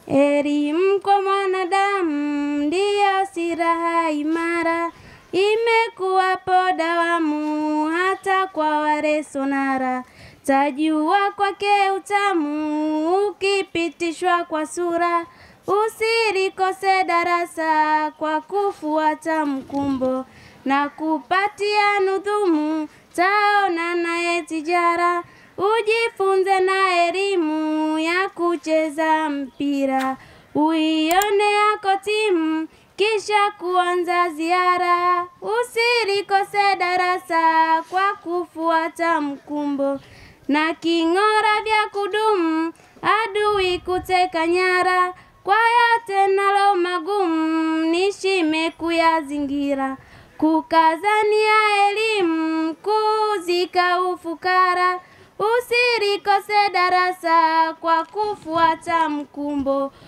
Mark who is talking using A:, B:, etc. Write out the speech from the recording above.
A: Elimu kwa mwanadamu ndiyo silaha imara, imekuwapo dawamu hata kwa wale sonara. Tajua kwake utamu ukipitishwa kwa sura, usilikose darasa kwa kufuata mkumbo. Na kupatia nudhumu taona naye tijara, ujifunze na elimu ya kucheza mpira. Uione yako timu kisha kuanza ziara, usilikose darasa kwa kufuata mkumbo. Na king'ora vya kudumu adui kuteka nyara, kwa yote nalo magumu nishime kuyazingira. Kukazania elimu kuzika ufukara, usilikose darasa kwa kufuata mkumbo.